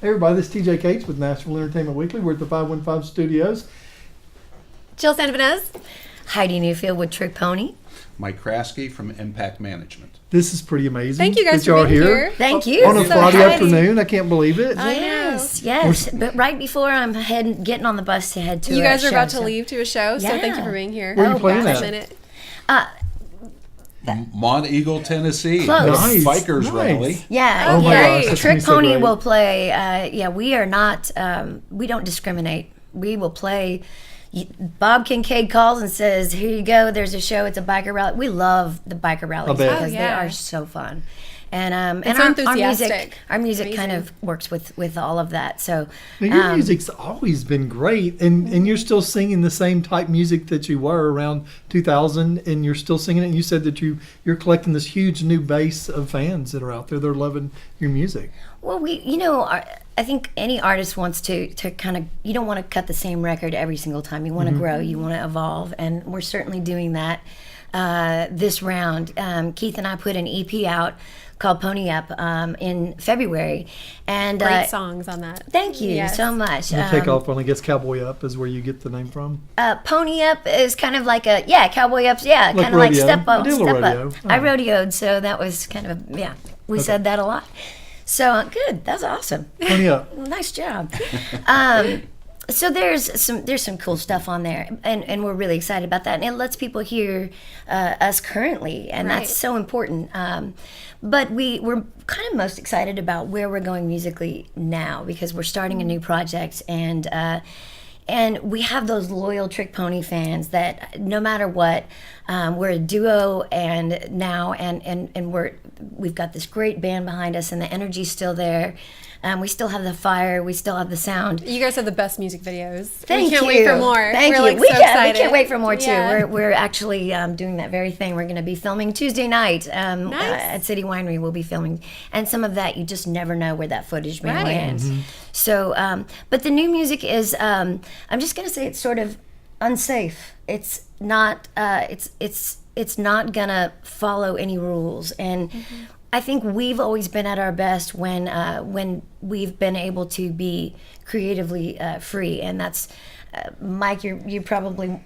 Hey everybody, this is TJ Cates with Nashville Entertainment Weekly. We're at the 515 studios. Jill Santabanez. Heidi Newfield with Trick Pony. Mike Kraske from Impact Management. This is pretty amazing. Thank you guys that y'all for being here. Thank you. On a So Friday exciting. afternoon. I can't believe it. I know. Yes. But right before I'm getting on the bus to head to You guys a are about show, to leave to a show, so thank you for being here. Where are you playing Last at? minute. Mont Eagle, Tennessee. Close. Nice, Bikers nice. rally. Yeah. Oh my yeah. gosh, that's Trick gonna be so Pony great. will play. We are not. We don't discriminate. We will play. Bob Kincaid calls and says, "Here you go. There's a show. It's a biker rally." We love the biker rallies bet. because Oh, yeah. they are so fun. And It's our enthusiastic. music kind Amazing. of works with all of that. So Now, your music's always been great, and you're still singing the same type music that you were around 2000, and you're still singing it. And you said that you're collecting this huge new base of fans that are out there. They're loving your music. Well, I think any artist wants to kind of, you don't want to cut the same record every single time. You want to grow, you want to evolve, and we're certainly doing that this round. Keith and I put an EP out called Pony Up in February. And Great songs on that. thank you Yes. so much. The takeoff on, I guess, Cowboy Up is where you get the name from. Pony Up is kind of like Cowboy Ups, kind of like rodeo. Step I Up, did a Step little rodeo. Up. Oh. I rodeoed, so that was kind of, we said that a lot. So good, that's awesome. Pony Up. Well, nice job. So there's some cool stuff on there, and we're really excited about that. And it lets people hear us currently, and Right. that's so important. But we're kind of most excited about where we're going musically now because we're starting a new project, and we have those loyal Trick Pony fans that no matter what, we're a duo and now and we've got this great band behind us and the energy's still there. We still have the fire, we still have the sound. You guys have the best music videos. Thank we can't you. wait for more. Thank We're you. like we so can't, excited. we can't wait for more too. Yeah. We're actually doing that very thing. We're going to be filming Tuesday night Nice. at City Winery. We'll be filming, and some of that you just never know where that footage may Right. land. So, but the new music is. I'm just going to say it's sort of unsafe. It's not. It's not gonna follow any rules, and I think we've always been at our best when we've been able to be creatively free, and that's Mike. You probably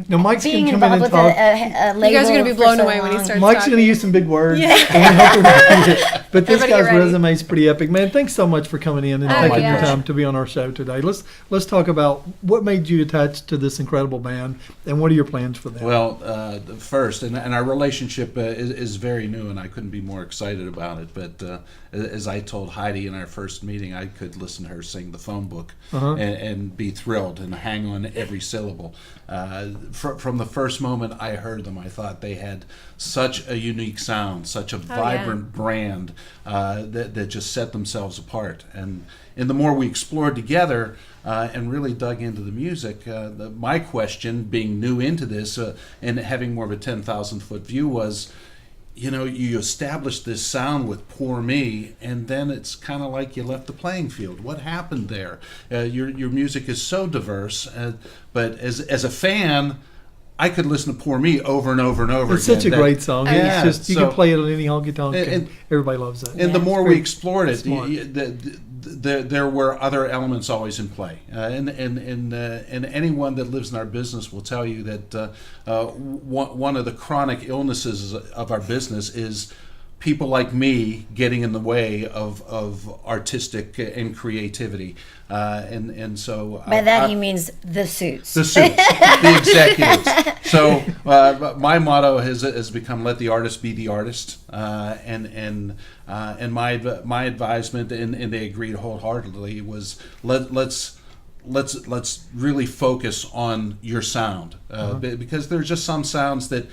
Now, Mike's being going to come in involved and with talk. a label. You guys are going to be for blown so away when he long. starts Mike's talking. going to use some big words. Yeah. And we hope we're not gonna get it. But this Everybody get guy's ready. resume is pretty epic. Man, thanks so much for coming in and taking yeah. your time to be on our show today. Let's talk about what made you attached to this incredible band and what are your plans for them? Well, first, and our relationship is very new, and I couldn't be more excited about it. But as I told Heidi in our first meeting, I could listen to her sing the phone book and be thrilled and hang on every syllable. From the first moment I heard them, I thought they had such a unique sound, such a vibrant brand that just set themselves apart. And the more we explored together and really dug into the music, my question, being new into this and having more of a 10,000-foot view, was, you established this sound with Poor Me, and then it's kind of like you left the playing field. What happened there? Your music is so diverse, but as a fan, I could listen to Poor Me over and over and over It's again. such a great song. Yeah, It's just you so- can play it on any honky tonk, and and- everybody loves it. And the more we explored it, Smart. there were other elements always in play, and anyone that lives in our business will tell you that one of the chronic illnesses of our business is people like me getting in the way of artistic and creativity, and so By that he means the suits. the suits, the executives. So my motto has become "Let the artist be the artist," and my advisement, and they agreed wholeheartedly, was let's really focus on your sound, because there's just some sounds that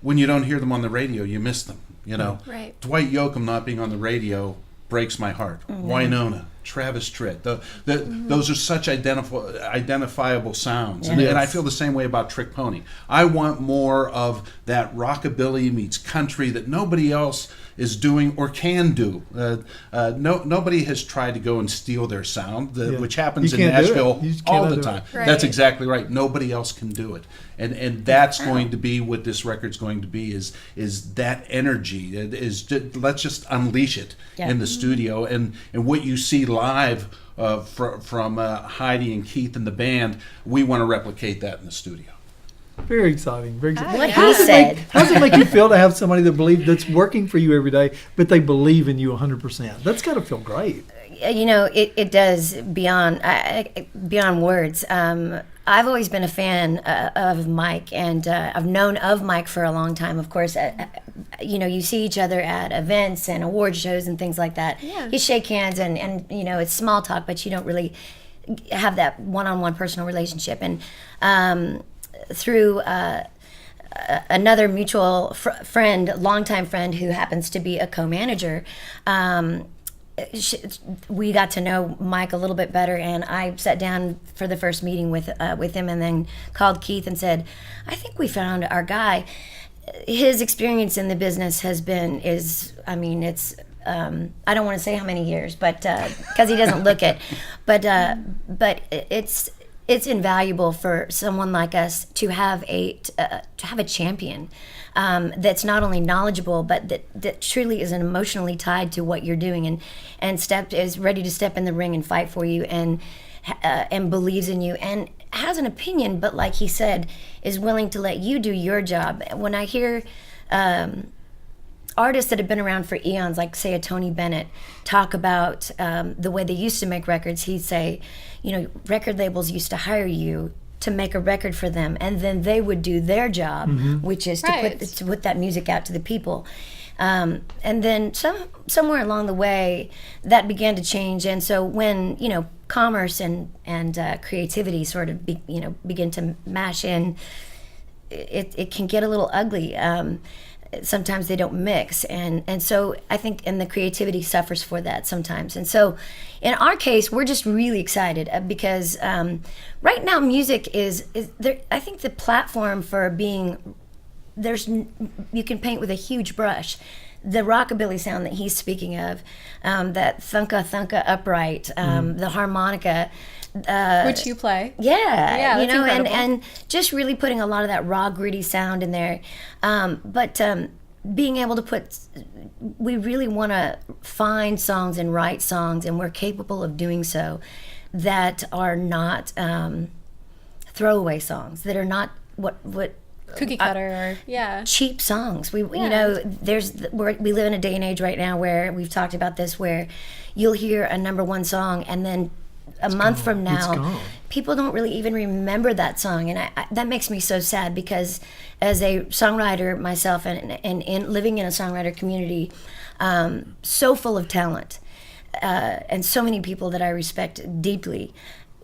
when you don't hear them on the radio, you miss them. Right. Dwight Yoakam not being on the radio breaks my heart. Wynonna, Travis Tritt, those are such identifiable sounds, and I feel the same way about Trick Pony. I want more of that rockabilly meets country that nobody else is doing or can do. Nobody has tried to go and steal their sound, which happens in Nashville all the time. Right. That's exactly right. Nobody else can do it, and that's going to be what this record's going to be. Is that energy? Let's just unleash it in the studio, and what you see live from Heidi and Keith and the band, we want to replicate that in the studio. Very exciting. Very exciting. What he said. How does it make you feel to have somebody that's working for you every day, but they believe in you 100%? That's got to feel great. It does beyond words. I've always been a fan of Mike, and I've known of Mike for a long time. Of course, you see each other at events and award shows and things like that. Yeah. You shake hands, and it's small talk, but you don't really have that one-on-one personal relationship. And through another mutual friend, longtime friend, who happens to be a co-manager, we got to know Mike a little bit better, and I sat down for the first meeting with him, and then called Keith and said, I think we found our guy. His experience in the business I don't want to say how many years, but because he doesn't look it, but it's invaluable for someone like us to have a champion that's not only knowledgeable, but that truly is emotionally tied to what you're doing, and is ready to step in the ring and fight for you, and believes in you, and has an opinion, but like he said, is willing to let you do your job. When I hear artists that have been around for eons, like say a Tony Bennett, talk about the way they used to make records, he'd say, record labels used to hire you to make a record for them, and then they would do their job, which is to put that music out to the people. And then somewhere along the way, that began to change, and so when commerce and creativity sort of begin to mash in, it can get a little ugly. Sometimes they don't mix, and so I think, and the creativity suffers for that sometimes. And so in our case, we're just really excited because right now music is there. I think the platform for being you can paint with a huge brush. The rockabilly sound that he's speaking of, that thunka thunka upright, the harmonica, which you play. Yeah, that's incredible. and just really putting a lot of that raw, gritty sound in there. But being able to we really want to find songs and write songs, and we're capable of doing so, that are not throwaway songs, that are not what cookie cutter or cheap songs. We we live in a day and age right now where we've talked about this, where you'll hear a number one song, and then a month from now, people don't really even remember that song, and I that makes me so sad, because as a songwriter myself, and in living in a songwriter community, so full of talent, and so many people that I respect deeply,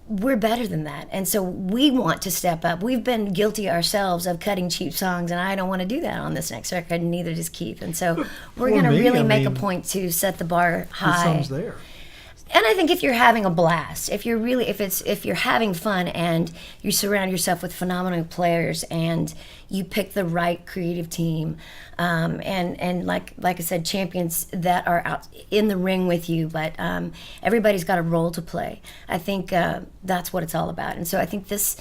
we're better than that, and so we want to step up. We've been guilty ourselves of cutting cheap songs, and I don't want to do that on this next record, and neither does Keith. And so we're going to really make a point to set the bar high. The song's there. And I think if you're having a blast, if you're having fun, and you surround yourself with phenomenal players, and you pick the right creative team, and like I said, champions that are out in the ring with you, but everybody's got a role to play. I think that's what it's all about. And so I think this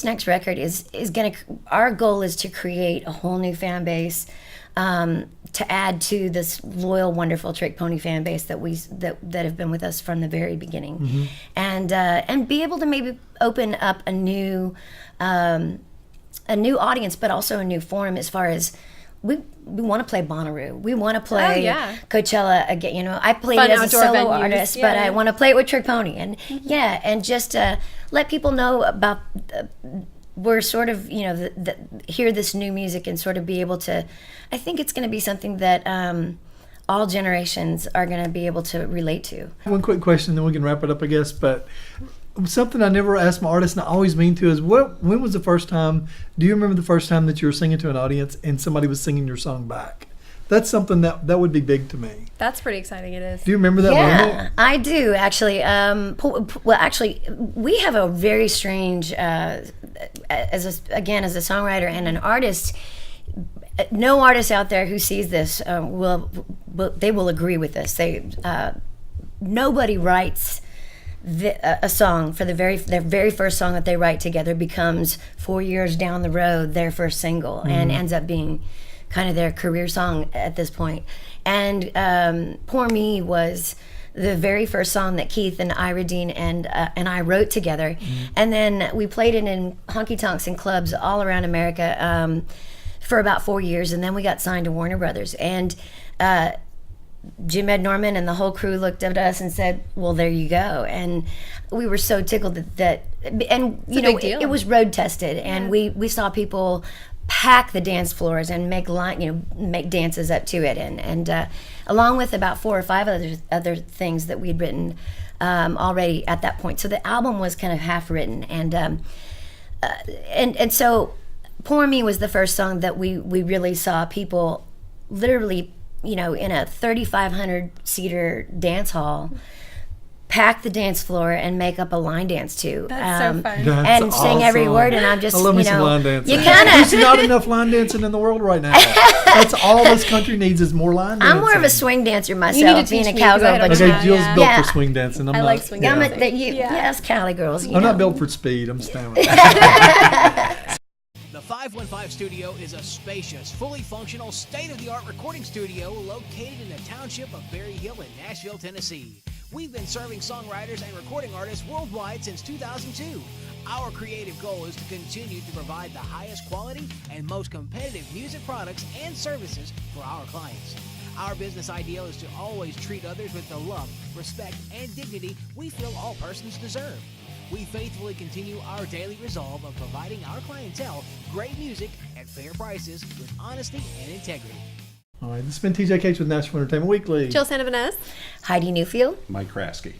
next record is our goal is to create a whole new fan base, to add to this loyal, wonderful Trick Pony fan base that have been with us from the very beginning, and be able to maybe open up a new audience, but also a new forum, as far as we want to play Bonnaroo, we want to play Coachella again. I played it as a solo artist, but I want to play it with Trick Pony, and and just let people know about. We're sort of, hear this new music and sort of be able to, I think it's going to be something that all generations are going to be able to relate to. One quick question, then we can wrap it up, I guess. But something I never ask my artists, and I always mean to, is when was the first time, do you remember the first time that you were singing to an audience and somebody was singing your song back? That's something that would be big to me. That's pretty exciting. It is. Do you remember that moment? Yeah, I do, actually. Well, actually, we have a very strange, as a songwriter and an artist, no artist out there who sees this will agree with this. Nobody writes a song for their very first song that they write together becomes 4 years down the road their first single and ends up being kind of their career song at this point. And Poor Me was the very first song that Keith and Ira Dean and I wrote together. And then we played it in honky tonks and clubs all around America for about 4 years, and then we got signed to Warner Brothers. And Jim Ed Norman and the whole crew looked at us and said, well, there you go. And we were so tickled that and you know, it was road tested, and we saw people pack the dance floors and make dances up to it, and along with about 4 or 5 other things that we'd written already at that point. So the album was kind of half written, and so Poor Me was the first song that we really saw people literally, you know, in a 3,500 seater dance hall, pack the dance floor and make up a line dance to. That's so fun. That's and sing every word. And I'm just, I love me some line dancing. You kind There's not enough line dancing in the world right now. That's all this country needs is more line dancing. I'm more of a swing dancer myself, You need to being teach a me, 'cause I cowgirl. don't But know. Okay, Jill's Yeah. built Yeah. for swing dancing. I like swing dancing. yes, Cali girls. You I'm know. not built for speed. I'm stamina. The 515 studio is a spacious, fully functional, state-of-the-art recording studio located in the township of Berry Hill in Nashville, Tennessee. We've been serving songwriters and recording artists worldwide since 2002. Our creative goal is to continue to provide the highest quality and most competitive music products and services for our clients. Our business ideal is to always treat others with the love, respect, and dignity we feel all persons deserve. We faithfully continue our daily resolve of providing our clientele great music at fair prices with honesty and integrity. All right, this has been TJ Cates with Nashville Entertainment Weekly. Jill Santavanez. Heidi Newfield. Mike Krasky.